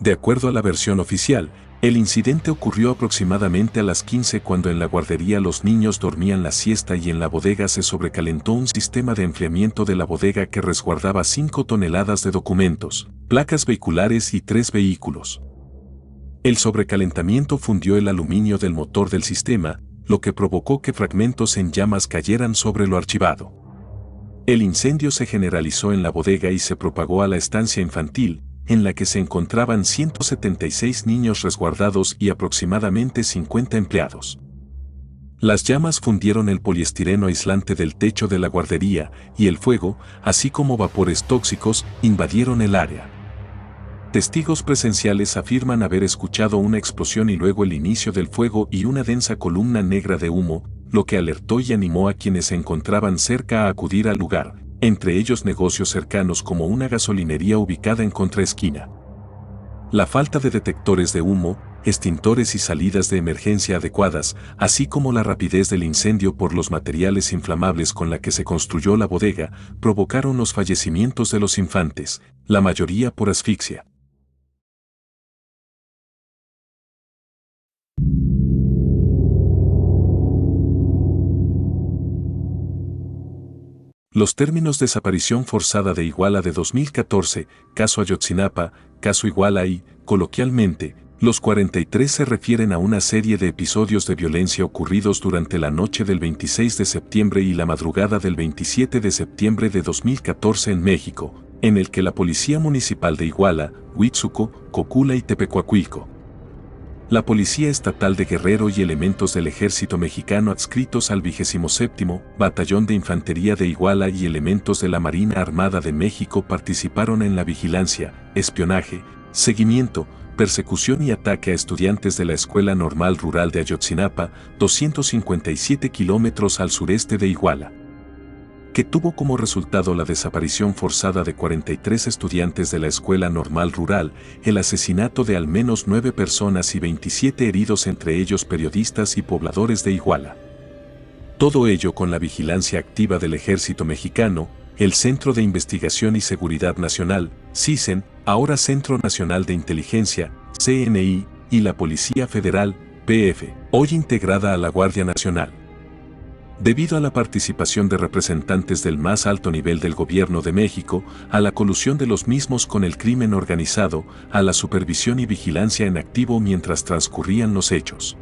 De acuerdo a la versión oficial, el incidente ocurrió aproximadamente a las 15 cuando en la guardería los niños dormían la siesta y en la bodega se sobrecalentó un sistema de enfriamiento de la bodega que resguardaba 5 toneladas de documentos, placas vehiculares y 3 vehículos. El sobrecalentamiento fundió el aluminio del motor del sistema, lo que provocó que fragmentos en llamas cayeran sobre lo archivado. El incendio se generalizó en la bodega y se propagó a la estancia infantil, en la que se encontraban 176 niños resguardados y aproximadamente 50 empleados. Las llamas fundieron el poliestireno aislante del techo de la guardería y el fuego, así como vapores tóxicos, invadieron el área. Testigos presenciales afirman haber escuchado una explosión y luego el inicio del fuego y una densa columna negra de humo, lo que alertó y animó a quienes se encontraban cerca a acudir al lugar, entre ellos negocios cercanos como una gasolinería ubicada en contraesquina. La falta de detectores de humo, extintores y salidas de emergencia adecuadas, así como la rapidez del incendio por los materiales inflamables con la que se construyó la bodega, provocaron los fallecimientos de los infantes, la mayoría por asfixia. Los términos desaparición forzada de Iguala de 2014, caso Ayotzinapa, caso Iguala y, coloquialmente, los 43 se refieren a una serie de episodios de violencia ocurridos durante la noche del 26 de septiembre y la madrugada del 27 de septiembre de 2014 en México, en el que la Policía Municipal de Iguala, Huitzuco, Cocula y Tepecuacuilco, la Policía Estatal de Guerrero y elementos del Ejército Mexicano adscritos al 27º Batallón de Infantería de Iguala y elementos de la Marina Armada de México participaron en la vigilancia, espionaje, seguimiento, persecución y ataque a estudiantes de la Escuela Normal Rural de Ayotzinapa, 257 kilómetros al sureste de Iguala, que tuvo como resultado la desaparición forzada de 43 estudiantes de la Escuela Normal Rural, el asesinato de al menos 9 personas y 27 heridos, entre ellos periodistas y pobladores de Iguala. Todo ello con la vigilancia activa del Ejército Mexicano, el Centro de Investigación y Seguridad Nacional, CISEN, ahora Centro Nacional de Inteligencia, CNI, y la Policía Federal, PF, hoy integrada a la Guardia Nacional. Debido a la participación de representantes del más alto nivel del Gobierno de México, a la colusión de los mismos con el crimen organizado, a la supervisión y vigilancia en activo mientras transcurrían los hechos.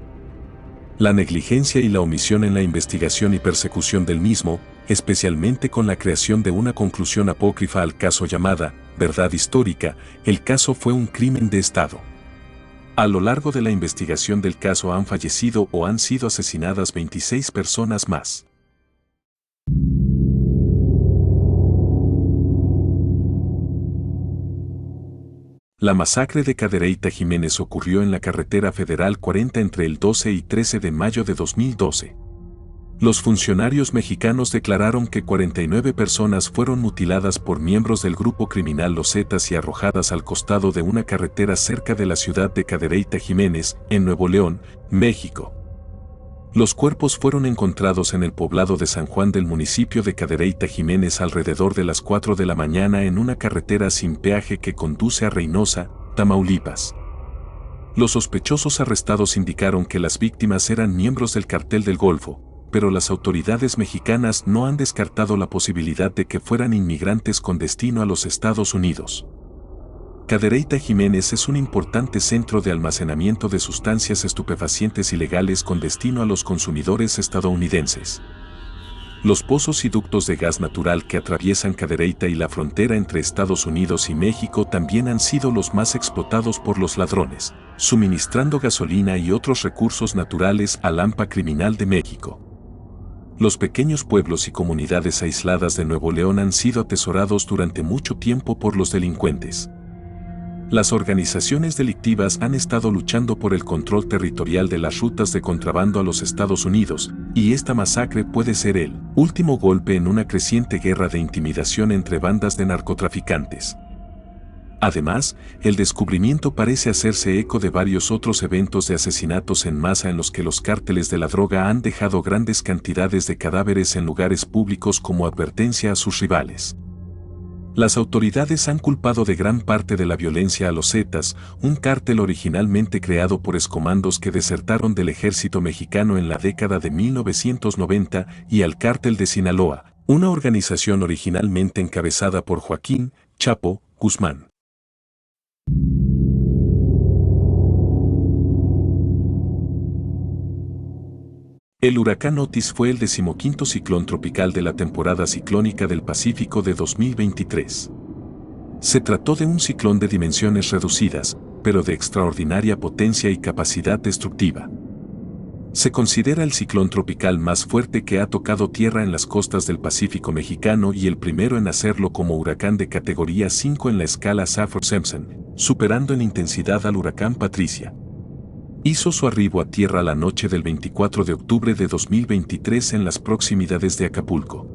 La negligencia y la omisión en la investigación y persecución del mismo, especialmente con la creación de una conclusión apócrifa al caso llamada verdad histórica, el caso fue un crimen de Estado. A lo largo de la investigación del caso han fallecido o han sido asesinadas 26 personas más. La masacre de Cadereyta Jiménez ocurrió en la carretera federal 40 entre el 12 y 13 de mayo de 2012. Los funcionarios mexicanos declararon que 49 personas fueron mutiladas por miembros del grupo criminal Los Zetas y arrojadas al costado de una carretera cerca de la ciudad de Cadereyta Jiménez, en Nuevo León, México. Los cuerpos fueron encontrados en el poblado de San Juan del municipio de Cadereyta Jiménez alrededor de las 4 de la mañana en una carretera sin peaje que conduce a Reynosa, Tamaulipas. Los sospechosos arrestados indicaron que las víctimas eran miembros del Cartel del Golfo, pero las autoridades mexicanas no han descartado la posibilidad de que fueran inmigrantes con destino a los Estados Unidos. Cadereyta Jiménez es un importante centro de almacenamiento de sustancias estupefacientes ilegales con destino a los consumidores estadounidenses. Los pozos y ductos de gas natural que atraviesan Cadereyta y la frontera entre Estados Unidos y México también han sido los más explotados por los ladrones, suministrando gasolina y otros recursos naturales al AMPA criminal de México. Los pequeños pueblos y comunidades aisladas de Nuevo León han sido atesorados durante mucho tiempo por los delincuentes. Las organizaciones delictivas han estado luchando por el control territorial de las rutas de contrabando a los Estados Unidos, y esta masacre puede ser el último golpe en una creciente guerra de intimidación entre bandas de narcotraficantes. Además, el descubrimiento parece hacerse eco de varios otros eventos de asesinatos en masa en los que los cárteles de la droga han dejado grandes cantidades de cadáveres en lugares públicos como advertencia a sus rivales. Las autoridades han culpado de gran parte de la violencia a los Zetas, un cártel originalmente creado por excomandos que desertaron del ejército mexicano en la década de 1990, y al Cártel de Sinaloa, una organización originalmente encabezada por Joaquín Chapo Guzmán. El huracán Otis fue el 15º ciclón tropical de la temporada ciclónica del Pacífico de 2023. Se trató de un ciclón de dimensiones reducidas, pero de extraordinaria potencia y capacidad destructiva. Se considera el ciclón tropical más fuerte que ha tocado tierra en las costas del Pacífico mexicano y el primero en hacerlo como huracán de categoría 5 en la escala Saffir-Simpson, superando en intensidad al huracán Patricia. Hizo su arribo a tierra la noche del 24 de octubre de 2023 en las proximidades de Acapulco.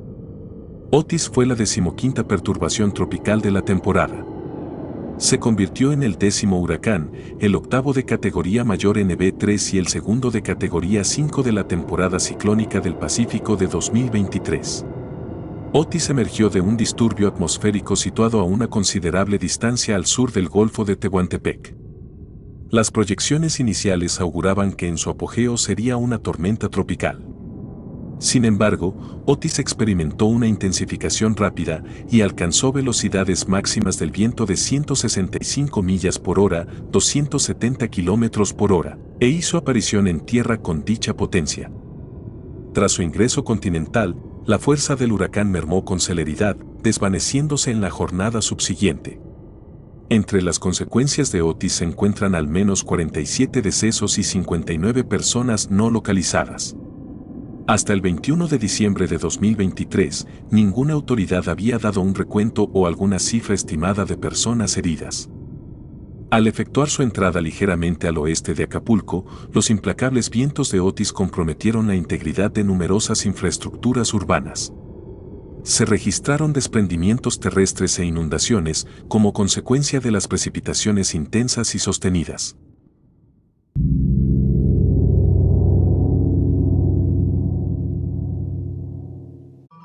Otis fue la 15ª perturbación tropical de la temporada. Se convirtió en el 10º huracán, el octavo de categoría mayor NB3 y el segundo de categoría 5 de la temporada ciclónica del Pacífico de 2023. Otis emergió de un disturbio atmosférico situado a una considerable distancia al sur del Golfo de Tehuantepec. Las proyecciones iniciales auguraban que en su apogeo sería una tormenta tropical. Sin embargo, Otis experimentó una intensificación rápida y alcanzó velocidades máximas del viento de 165 millas por hora, 270 kilómetros por hora, e hizo aparición en tierra con dicha potencia. Tras su ingreso continental, la fuerza del huracán mermó con celeridad, desvaneciéndose en la jornada subsiguiente. Entre las consecuencias de Otis se encuentran al menos 47 decesos y 59 personas no localizadas. Hasta el 21 de diciembre de 2023, ninguna autoridad había dado un recuento o alguna cifra estimada de personas heridas. Al efectuar su entrada ligeramente al oeste de Acapulco, los implacables vientos de Otis comprometieron la integridad de numerosas infraestructuras urbanas. Se registraron desprendimientos terrestres e inundaciones como consecuencia de las precipitaciones intensas y sostenidas.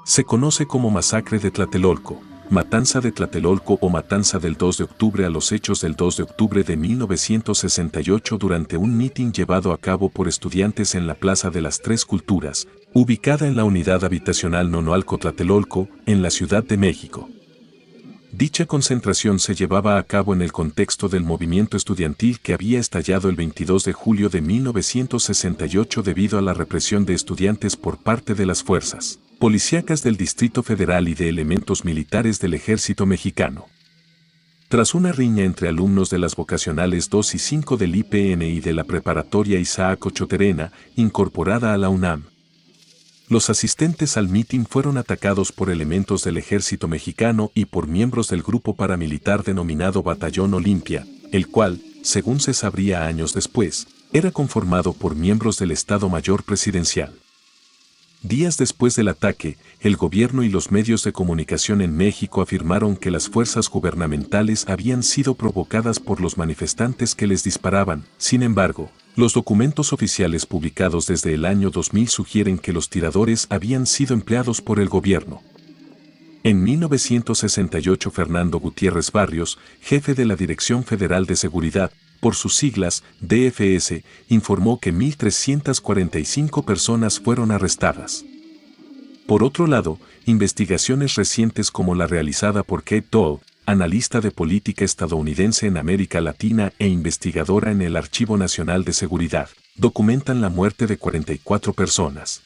Se conoce como Masacre de Tlatelolco, Matanza de Tlatelolco o Matanza del 2 de octubre a los hechos del 2 de octubre de 1968 durante un mitin llevado a cabo por estudiantes en la Plaza de las Tres Culturas, ubicada en la unidad habitacional Nonoalco Tlatelolco, en la Ciudad de México. Dicha concentración se llevaba a cabo en el contexto del movimiento estudiantil que había estallado el 22 de julio de 1968 debido a la represión de estudiantes por parte de las fuerzas policíacas del Distrito Federal y de elementos militares del Ejército Mexicano. Tras una riña entre alumnos de las vocacionales 2 y 5 del IPN y de la preparatoria Isaac Ochoterena, incorporada a la UNAM, los asistentes al mitin fueron atacados por elementos del Ejército Mexicano y por miembros del grupo paramilitar denominado Batallón Olimpia, el cual, según se sabría años después, era conformado por miembros del Estado Mayor Presidencial. Días después del ataque, el gobierno y los medios de comunicación en México afirmaron que las fuerzas gubernamentales habían sido provocadas por los manifestantes que les disparaban. Sin embargo, los documentos oficiales publicados desde el año 2000 sugieren que los tiradores habían sido empleados por el gobierno. En 1968 Fernando Gutiérrez Barrios, jefe de la Dirección Federal de Seguridad, por sus siglas, DFS, informó que 1.345 personas fueron arrestadas. Por otro lado, investigaciones recientes como la realizada por Kate Doll, analista de política estadounidense en América Latina e investigadora en el Archivo Nacional de Seguridad, documentan la muerte de 44 personas.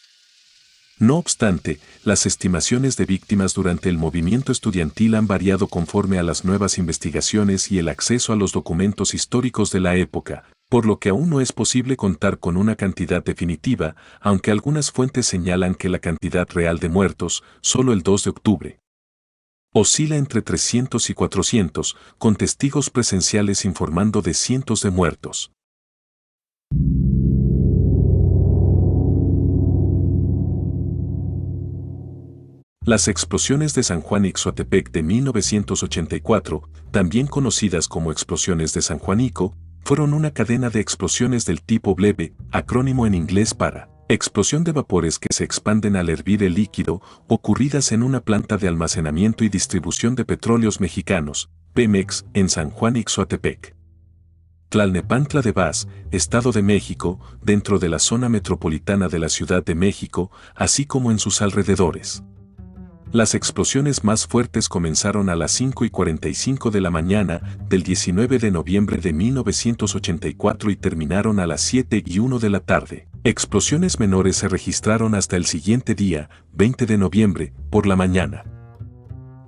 No obstante, las estimaciones de víctimas durante el movimiento estudiantil han variado conforme a las nuevas investigaciones y el acceso a los documentos históricos de la época, por lo que aún no es posible contar con una cantidad definitiva, aunque algunas fuentes señalan que la cantidad real de muertos, solo el 2 de octubre, oscila entre 300 y 400, con testigos presenciales informando de cientos de muertos. Las explosiones de San Juan Ixoatepec de 1984, también conocidas como explosiones de San Juanico, fueron una cadena de explosiones del tipo BLEVE, acrónimo en inglés para explosión de vapores que se expanden al hervir el líquido, ocurridas en una planta de almacenamiento y distribución de petróleos mexicanos, Pemex, en San Juan Ixoatepec. Tlalnepantla de Vaz, Estado de México, dentro de la zona metropolitana de la Ciudad de México, así como en sus alrededores. Las explosiones más fuertes comenzaron a las 5:45 de la mañana del 19 de noviembre de 1984 y terminaron a las 7:01 de la tarde. Explosiones menores se registraron hasta el siguiente día, 20 de noviembre, por la mañana.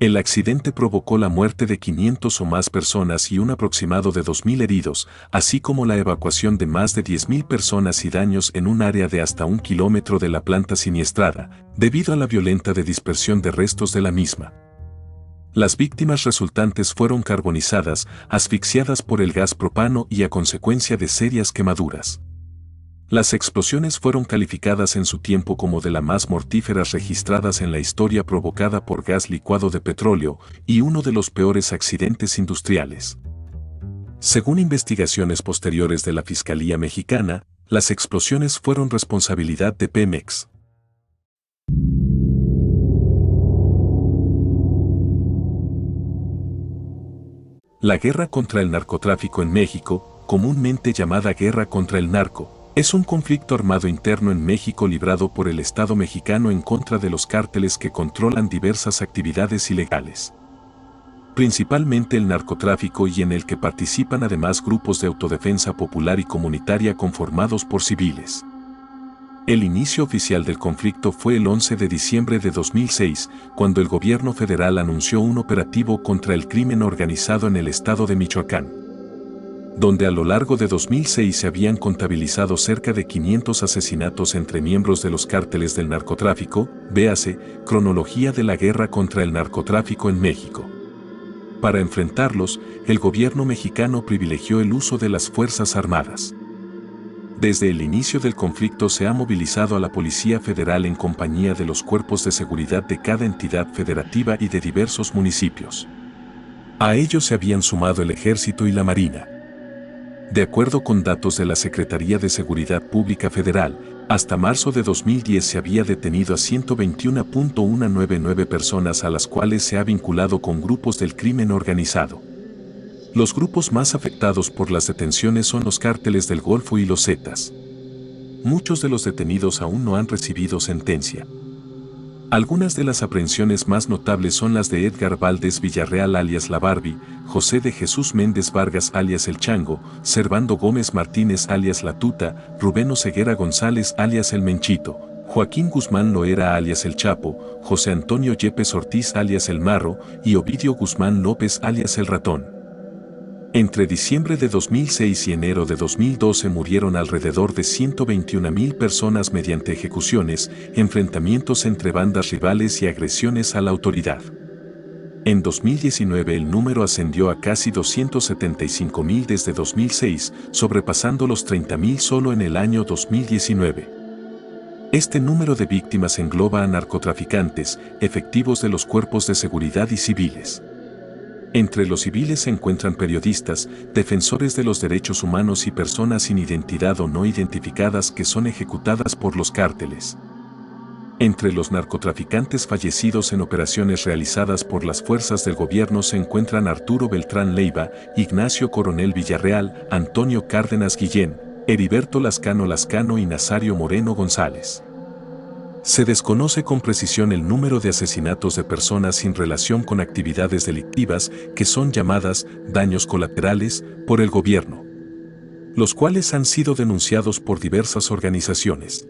El accidente provocó la muerte de 500 o más personas y un aproximado de 2.000 heridos, así como la evacuación de más de 10.000 personas y daños en un área de hasta 1 kilómetro de la planta siniestrada, debido a la violenta dispersión de restos de la misma. Las víctimas resultantes fueron carbonizadas, asfixiadas por el gas propano y a consecuencia de serias quemaduras. Las explosiones fueron calificadas en su tiempo como de las más mortíferas registradas en la historia, provocada por gas licuado de petróleo y uno de los peores accidentes industriales. Según investigaciones posteriores de la Fiscalía Mexicana, las explosiones fueron responsabilidad de Pemex. La guerra contra el narcotráfico en México, comúnmente llamada guerra contra el narco, es un conflicto armado interno en México librado por el Estado mexicano en contra de los cárteles que controlan diversas actividades ilegales, principalmente el narcotráfico, y en el que participan además grupos de autodefensa popular y comunitaria conformados por civiles. El inicio oficial del conflicto fue el 11 de diciembre de 2006, cuando el gobierno federal anunció un operativo contra el crimen organizado en el estado de Michoacán, donde a lo largo de 2006 se habían contabilizado cerca de 500 asesinatos entre miembros de los cárteles del narcotráfico. Véase, cronología de la guerra contra el narcotráfico en México. Para enfrentarlos, el gobierno mexicano privilegió el uso de las Fuerzas Armadas. Desde el inicio del conflicto se ha movilizado a la Policía Federal en compañía de los cuerpos de seguridad de cada entidad federativa y de diversos municipios. A ellos se habían sumado el Ejército y la Marina. De acuerdo con datos de la Secretaría de Seguridad Pública Federal, hasta marzo de 2010 se había detenido a 121.199 personas, a las cuales se ha vinculado con grupos del crimen organizado. Los grupos más afectados por las detenciones son los cárteles del Golfo y los Zetas. Muchos de los detenidos aún no han recibido sentencia. Algunas de las aprehensiones más notables son las de Edgar Valdés Villarreal alias La Barbie, José de Jesús Méndez Vargas alias El Chango, Servando Gómez Martínez alias La Tuta, Rubén Oseguera González alias El Menchito, Joaquín Guzmán Loera alias El Chapo, José Antonio Yepes Ortiz alias El Marro y Ovidio Guzmán López alias El Ratón. Entre diciembre de 2006 y enero de 2012 murieron alrededor de 121.000 personas mediante ejecuciones, enfrentamientos entre bandas rivales y agresiones a la autoridad. En 2019 el número ascendió a casi 275.000 desde 2006, sobrepasando los 30.000 solo en el año 2019. Este número de víctimas engloba a narcotraficantes, efectivos de los cuerpos de seguridad y civiles. Entre los civiles se encuentran periodistas, defensores de los derechos humanos y personas sin identidad o no identificadas que son ejecutadas por los cárteles. Entre los narcotraficantes fallecidos en operaciones realizadas por las fuerzas del gobierno se encuentran Arturo Beltrán Leiva, Ignacio Coronel Villarreal, Antonio Cárdenas Guillén, Heriberto Lascano Lascano y Nazario Moreno González. Se desconoce con precisión el número de asesinatos de personas sin relación con actividades delictivas, que son llamadas daños colaterales, por el gobierno, los cuales han sido denunciados por diversas organizaciones.